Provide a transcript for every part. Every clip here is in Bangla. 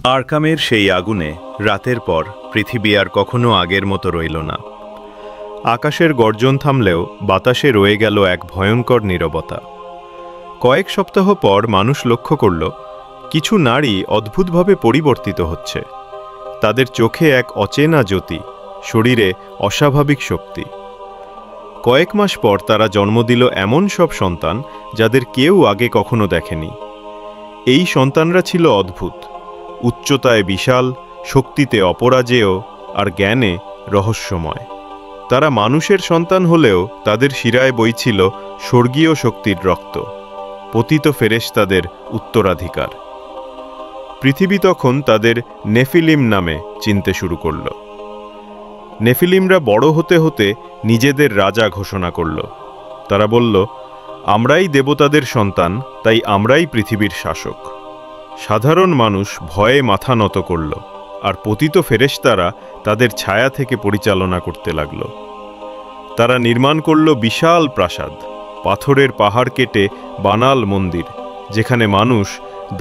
আরকামের সেই আগুনে রাতের পর পৃথিবী আর কখনো আগের মতো রইল না। আকাশের গর্জন থামলেও বাতাসে রয়ে গেল এক ভয়ঙ্কর নীরবতা। কয়েক সপ্তাহ পর মানুষ লক্ষ্য করল কিছু নারী অদ্ভুতভাবে পরিবর্তিত হচ্ছে। তাদের চোখে এক অচেনা জ্যোতি, শরীরে অস্বাভাবিক শক্তি। কয়েক মাস পর তারা জন্ম দিল এমন সব সন্তান যাদের কেউ আগে কখনো দেখেনি। এই সন্তানরা ছিল অদ্ভুত, উচ্চতায় বিশাল, শক্তিতে অপরাজেয় আর জ্ঞানে রহস্যময়। তারা মানুষের সন্তান হলেও তাদের শিরায় বইছিল স্বর্গীয় শক্তির রক্ত, পতিত ফেরেশতাদের উত্তরাধিকার। পৃথিবী তখন তাদের নেফিলিম নামে চিনতে শুরু করল। নেফিলিমরা বড় হতে হতে নিজেদের রাজা ঘোষণা করল। তারা বলল, আমরাই দেবতাদের সন্তান, তাই আমরাই পৃথিবীর শাসক। সাধারণ মানুষ ভয়ে মাথা নত করল, আর পতিত ফেরেশতারা তাদের ছায়া থেকে পরিচালনা করতে লাগল। তারা নির্মাণ করল বিশাল প্রাসাদ, পাথরের পাহাড় কেটে বানাল মন্দির, যেখানে মানুষ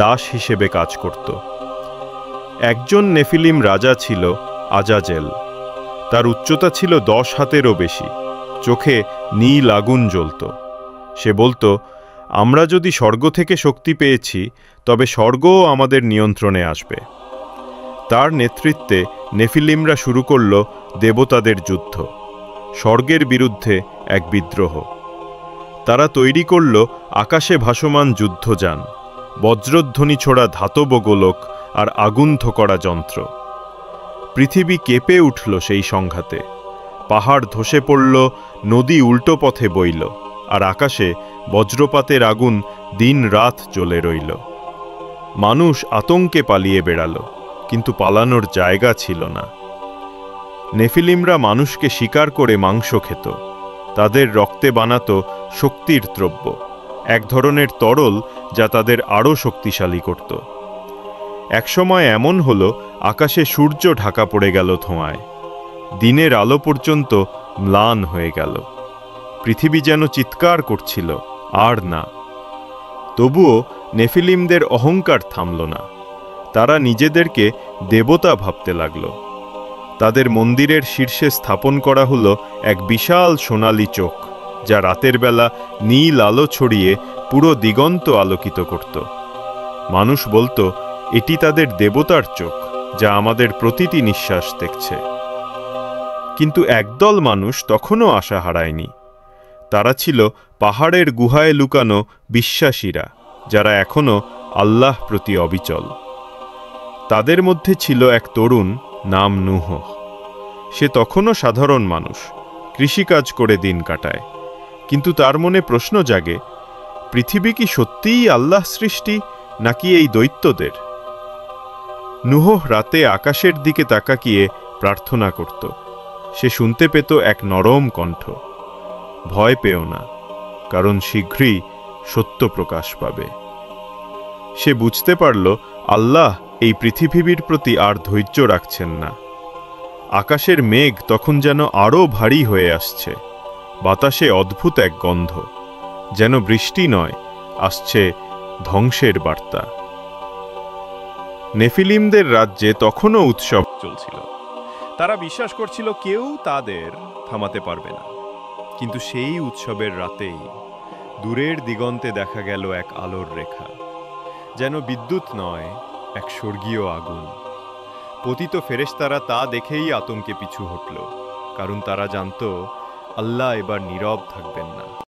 দাস হিসেবে কাজ করত। একজন নেফিলিম রাজা ছিল আজাজেল। তার উচ্চতা ছিল 10 হাতেরও বেশি, চোখে নীল আগুন জ্বলত। সে বলতো, আমরা যদি স্বর্গ থেকে শক্তি পেয়েছি, তবে স্বর্গও আমাদের নিয়ন্ত্রণে আসবে। তার নেতৃত্বে নেফিলিমরা শুরু করল দেবতাদের যুদ্ধ, স্বর্গের বিরুদ্ধে এক বিদ্রোহ। তারা তৈরি করল আকাশে ভাসমান যুদ্ধযান, বজ্রধ্বনি ছোড়া ধাতব গোলক আর আগুন থোকরা যন্ত্র। পৃথিবী কেঁপে উঠল সেই সংঘাতে। পাহাড় ধসে পড়ল, নদী উল্টো পথে বইল, আর আকাশে বজ্রপাতের আগুন দিন রাত জ্বলে রইল। মানুষ আতঙ্কে পালিয়ে বেড়াল, কিন্তু পালানোর জায়গা ছিল না। নেফিলিমরা মানুষকে শিকার করে মাংস খেত। তাদের রক্তে বানাত শক্তির দ্রব্য, এক ধরনের তরল যা তাদের আরও শক্তিশালী করত। একসময় এমন হলো, আকাশে সূর্য ঢাকা পড়ে গেল ধোঁয়ায়। দিনের আলো পর্যন্ত ম্লান হয়ে গেল। পৃথিবী যেন চিৎকার করছিল, আর না। তবুও নেফিলিমদের অহংকার থামল না। তারা নিজেদেরকে দেবতা ভাবতে লাগল। তাদের মন্দিরের শীর্ষে স্থাপন করা হলো এক বিশাল সোনালী চোখ, যা রাতের বেলা নীল আলো ছড়িয়ে পুরো দিগন্ত আলোকিত করত। মানুষ বলতো, এটি তাদের দেবতার চোখ, যা আমাদের প্রতিটি নিঃশ্বাস দেখছে। কিন্তু একদল মানুষ তখনও আশা হারায়নি। তারা ছিল পাহাড়ের গুহায় লুকানো বিশ্বাসীরা, যারা এখনো আল্লাহ প্রতি অবিচল। তাদের মধ্যে ছিল এক তরুণ, নাম নূহ। সে তখনও সাধারণ মানুষ, কৃষিকাজ করে দিন কাটায়। কিন্তু তার মনে প্রশ্ন জাগে, পৃথিবী কি সত্যিই আল্লাহ সৃষ্টি, নাকি এই দৈত্যদের? নূহ রাতে আকাশের দিকে তাকাকিয়ে প্রার্থনা করত। সে শুনতে পেত এক নরম কণ্ঠ, ভয় পেও না, কারণ শীঘ্রই সত্য প্রকাশ পাবে। সে বুঝতে পারল, আল্লাহ এই পৃথিবীর প্রতি আর ধৈর্য রাখছেন না। আকাশের মেঘ তখন যেন আরও ভারী হয়ে আসছে। বাতাসে অদ্ভুত এক গন্ধ, যেন বৃষ্টি নয়, আসছে ধ্বংসের বার্তা। নেফিলিমদের রাজ্যে তখনও উৎসব চলছিল। তারা বিশ্বাস করছিল কেউ তাদের থামাতে পারবে না। কিন্তু সেই উৎসবের রাতেই দূরের দিগন্তে দেখা গেল এক আলোর রেখা, যেন বিদ্যুৎ নয়, এক স্বর্গীয় আগুন। পতিত ফেরেশতারা তা দেখেই আতঙ্কে পিছু হটল, কারণ তারা জানত আল্লাহ এবার নীরব থাকবেন না।